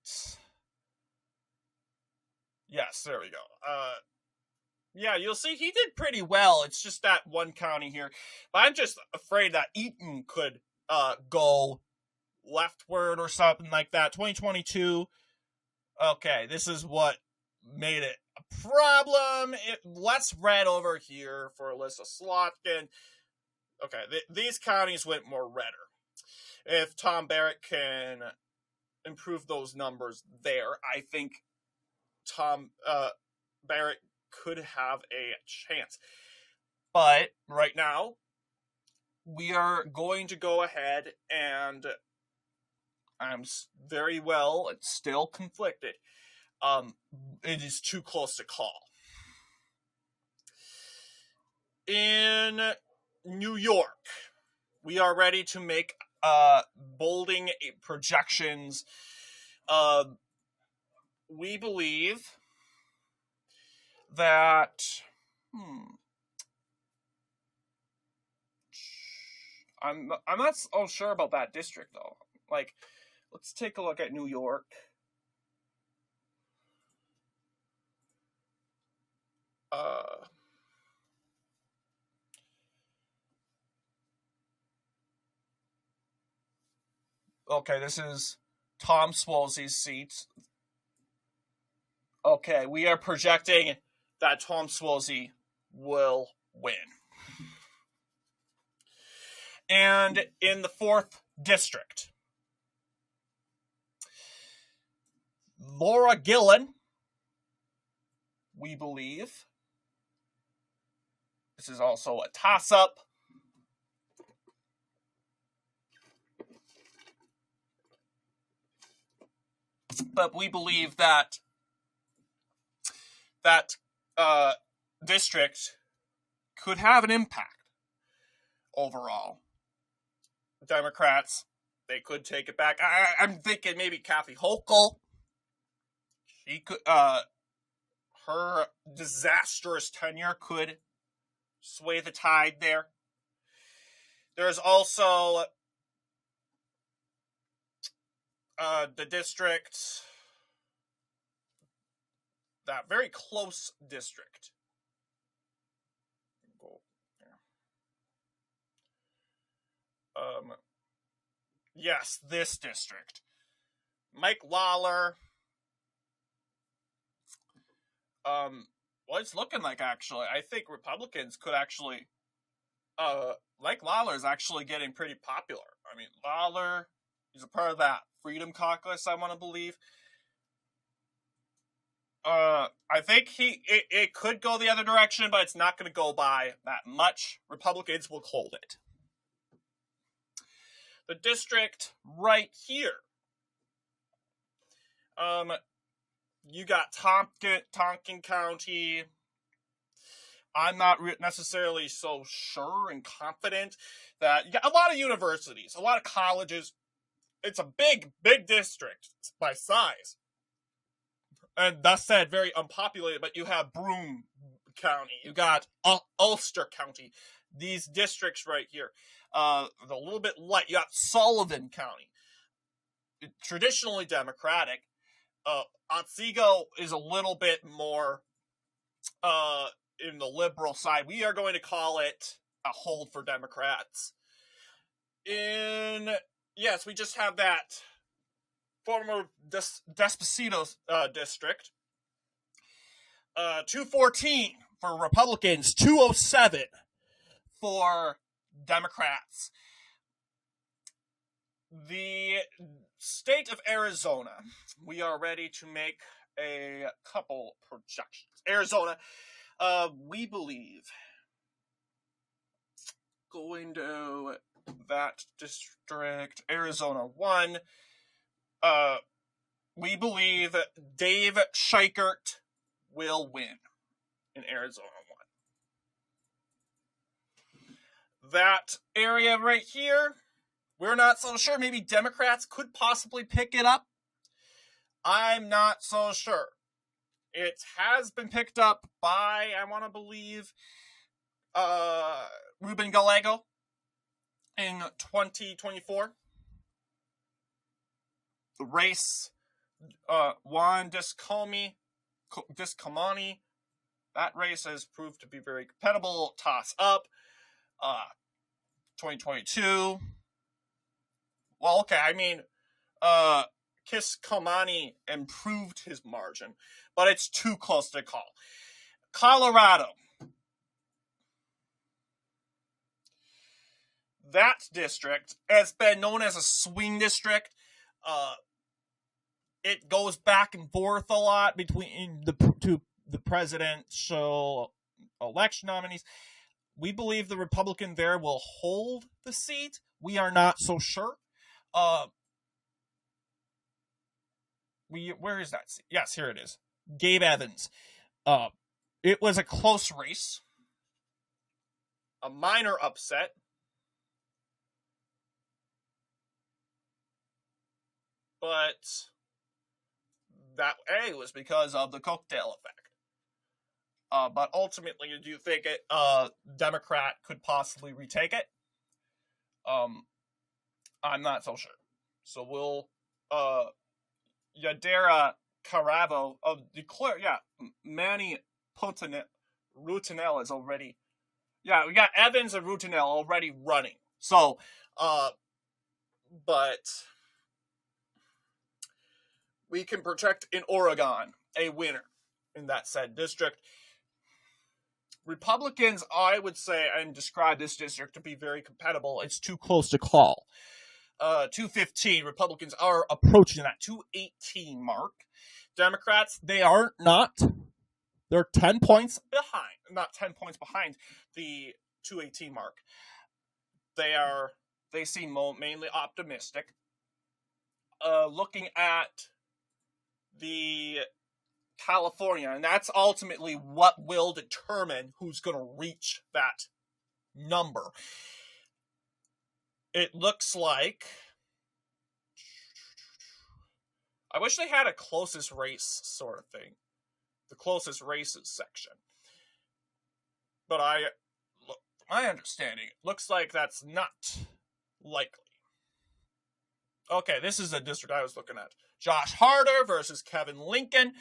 Yes, there we go. Yeah, you'll see he did pretty well. It's just that one county here. But I'm just afraid that Eaton could go leftward or something like that. 2022. Okay, this is what made it a problem. Less red over here for Alyssa Slotkin. Okay, these counties went more redder. If Tom Barrett can improve those numbers there, I think Tom Barrett could have a chance. But right now, we are going to go ahead and I'm very well still conflicted. It is too close to call. In New York, we are ready to make bolding projections. We believe that I'm not so sure about that district though. Like, let's take a look at New York. Okay, this is Tom Swolsey's seat. Okay, we are projecting that Tom Swolsey will win. And in the 4th district, Laura Gillen, we believe. This is also a toss-up. But we believe that district could have an impact overall. Democrats, they could take it back. I'm thinking maybe Kathy Hochul. She could, her disastrous tenure could sway the tide there. There's also the district, that very close district. Yes, this district. Mike Lawler. What it's looking like, actually, I think Republicans could actually Mike Lawler is actually getting pretty popular. I mean, Lawler, he's a part of that Freedom Caucus, I want to believe. I think it could go the other direction, but it's not going to go by that much. Republicans will hold it. The district right here. You got Tonkin County. I'm not necessarily so sure and confident that you got a lot of universities, a lot of colleges. It's a big district by size. And thus said, very unpopulated, but you have Broome County, you got Ulster County, these districts right here. A little bit light. You got Sullivan County, traditionally Democratic. Otsego is a little bit more in the liberal side. We are going to call it a hold for Democrats. Yes, we just have that former Despacito district. 214 for Republicans, 207 for Democrats. The state of Arizona, we are ready to make a couple projections. Arizona, we believe, going to that district, Arizona 1, we believe Dave Schikert will win in Arizona 1. That area right here, we're not so sure. Maybe Democrats could possibly pick it up. I'm not so sure. It has been picked up by, I want to believe, Ruben Gallego in 2024. The race, Juan Discomani, that race has proved to be very compatible. Toss up. 2022. Well, okay, I mean, Kiscomani improved his margin, but it's too close to call. Colorado. That district has been known as a swing district. It goes back and forth a lot between the presidential election nominees. We believe the Republican there will hold the seat. We are not so sure. Where is that seat? Yes, here it is. Gabe Evans. It was a close race. A minor upset. But that was because of the cocktail effect. But ultimately, do you think Democrat could possibly retake it? I'm not so sure. So will Yadira Caravo declare? Yeah, Manny Rutinel is already. Yeah, we got Evans and Rutinel already running. So, but we can project in Oregon a winner in that said district. Republicans, I would say, and describe this district to be very compatible. It's too close to call. 215. Republicans are approaching that 218 mark. Democrats, they are not. They're 10 points behind. Not 10 points behind the 218 mark. They seem mainly optimistic. Looking at the California, and that's ultimately what will determine who's going to reach that number. It looks like, I wish they had a closest race sort of thing, the closest races section, but my understanding, it looks like that's not likely. Okay, this is the district I was looking at. Josh Harder versus Kevin Lincoln.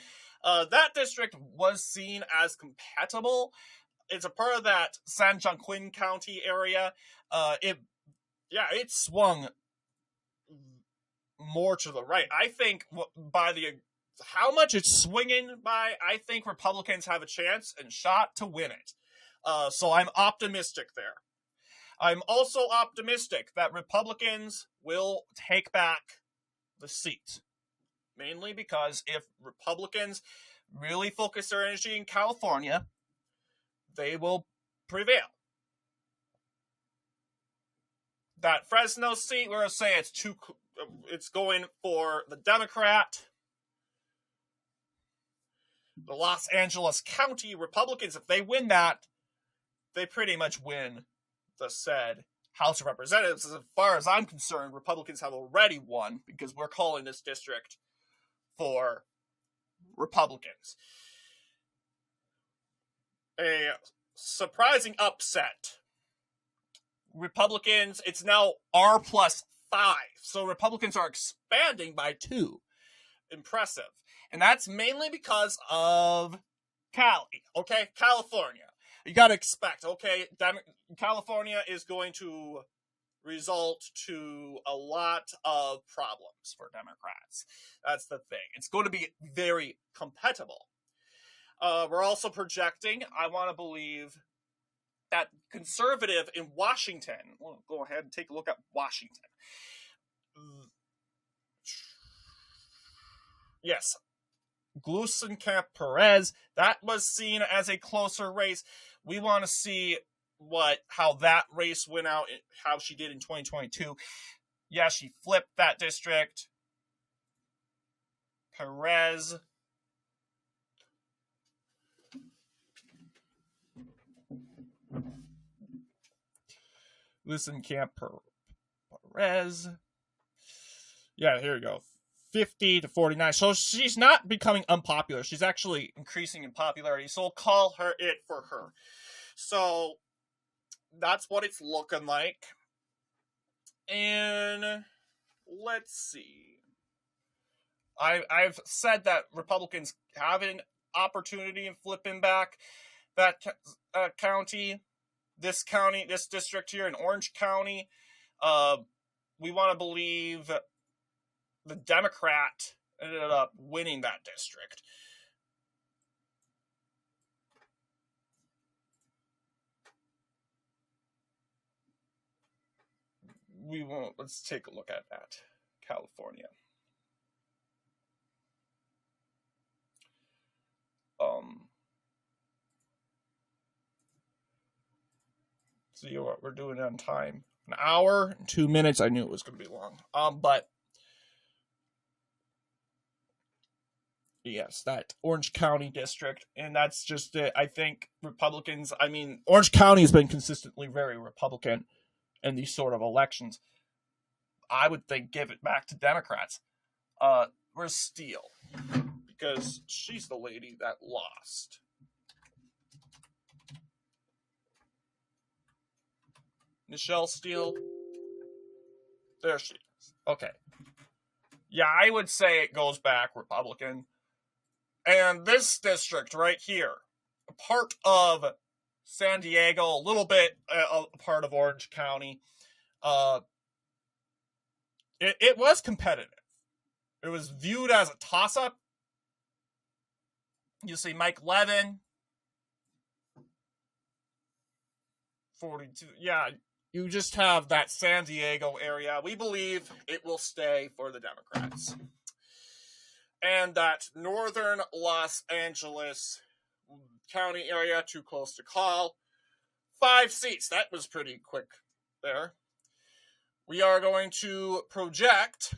That district was seen as compatible. It's a part of that San Joaquin County area. It swung more to the right. I think by how much it's swinging by, I think Republicans have a chance and shot to win it. So I'm optimistic there. I'm also optimistic that Republicans will take back the seat. Mainly because if Republicans really focus their energy in California, they will prevail. That Fresno seat, we're going to say it's going for the Democrat. The Los Angeles County Republicans, if they win that, they pretty much win the said House of Representatives. As far as I'm concerned, Republicans have already won because we're calling this district for Republicans. A surprising upset. Republicans, it's now R+5. So Republicans are expanding by 2. Impressive. And that's mainly because of Cali. Okay? California. You gotta expect, okay? California is going to result to a lot of problems for Democrats. That's the thing. It's going to be very compatible. We're also projecting, I want to believe, that conservative in Washington, we'll go ahead and take a look at Washington. Yes, Glusenkamp-Perez, that was seen as a closer race. We want to see how that race went out, how she did in 2022. Yeah, she flipped that district. Perez. Glusenkamp-Perez. Yeah, here we go. 50 to 49. So she's not becoming unpopular. She's actually increasing in popularity. So we'll call it for her. So that's what it's looking like. And let's see. I've said that Republicans have an opportunity in flipping back that county, this district here in Orange County. We want to believe the Democrat ended up winning that district. Let's take a look at that. California. See what we're doing on time. An hour and 2 minutes. I knew it was going to be long. But yes, that Orange County district, and that's just it. I think Republicans, Orange County has been consistently very Republican in these sort of elections. I would think give it back to Democrats. Where's Steele? Because she's the lady that lost. Michelle Steele. There she is. Okay. Yeah, I would say it goes back Republican. And this district right here, a part of San Diego, a little bit a part of Orange County, it was competitive. It was viewed as a toss-up. You see Mike Levin, 42. Yeah, you just have that San Diego area. We believe it will stay for the Democrats. And that northern Los Angeles County area, too close to call. 5 seats. That was pretty quick there. We are going to project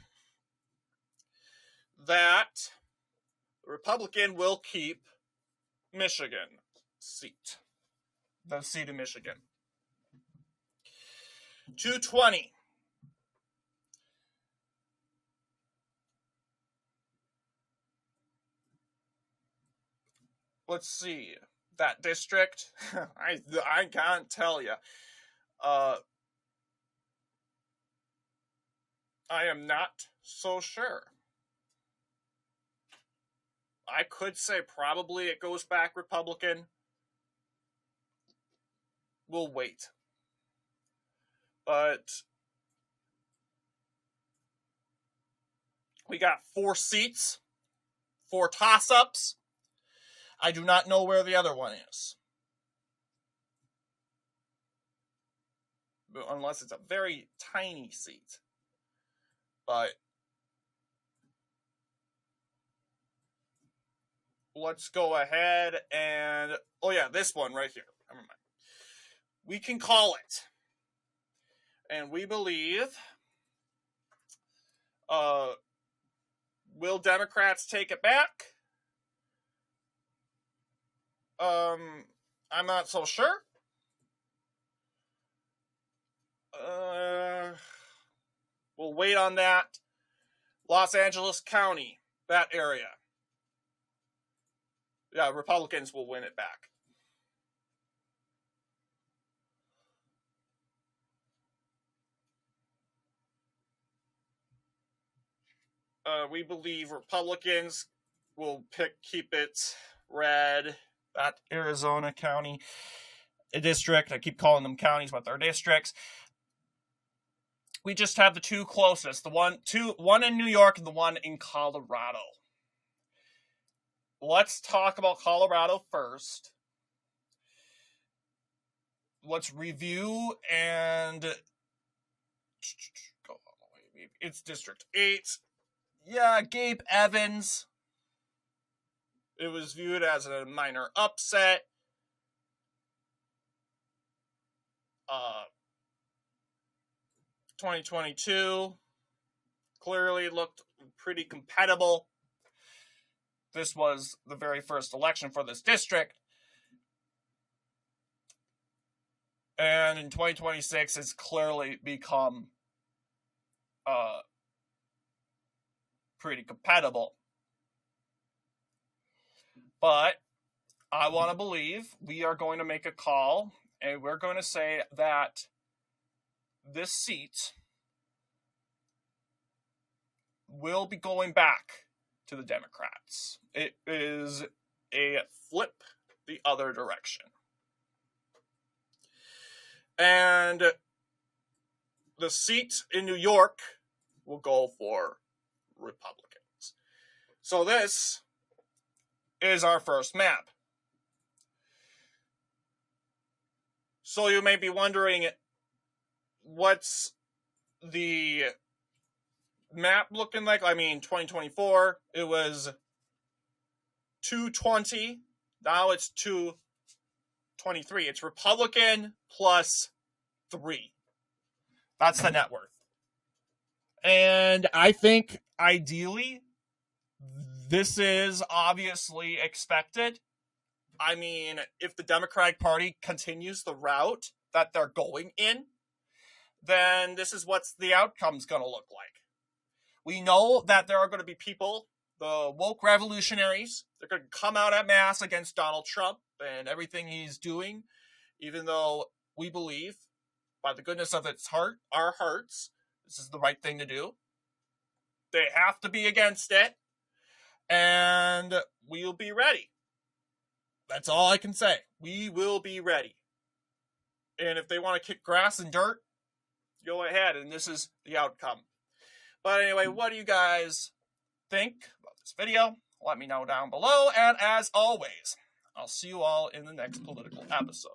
that the Republican will keep Michigan seat. The seat in Michigan. 220. Let's see. That district, I can't tell you. I am not so sure. I could say probably it goes back Republican. We'll wait. But we got 4 seats, 4 toss-ups. I do not know where the other one is. unless it's a very tiny seat. But let's go ahead and, oh yeah, this one right here. Never mind. We can call it. And we believe, will Democrats take it back? I'm not so sure. We'll wait on that. Los Angeles County, that area. Yeah, Republicans will win it back. We believe Republicans will keep it red. That Arizona County district. I keep calling them counties, but they're districts. We just have the two closest. The one in New York and the one in Colorado. Let's talk about Colorado first. Let's review and it's District 8. Yeah, Gabe Evans. It was viewed as a minor upset. 2022 clearly looked pretty compatible. This was the very first election for this district. And in 2026, it's clearly become pretty compatible. But I want to believe we are going to make a call, and we're going to say that this seat will be going back to the Democrats. It is a flip the other direction. And the seat in New York will go for Republicans. So this is our first map. So you may be wondering, what's the map looking like? I mean, 2024, it was 220. Now it's 223. It's Republican plus 3. That's the net worth. And I think, ideally, this is obviously expected. I mean, if the Democratic Party continues the route that they're going in, then this is what the outcome's going to look like. We know that there are going to be people, the woke revolutionaries, they're going to come out en masse against Donald Trump and everything he's doing, even though we believe, by the goodness of our hearts, this is the right thing to do. They have to be against it, and we'll be ready. That's all I can say. We will be ready. And if they want to kick grass and dirt, go ahead, and this is the outcome. But anyway, what do you guys think about this video? Let me know down below, and as always, I'll see you all in the next political episode.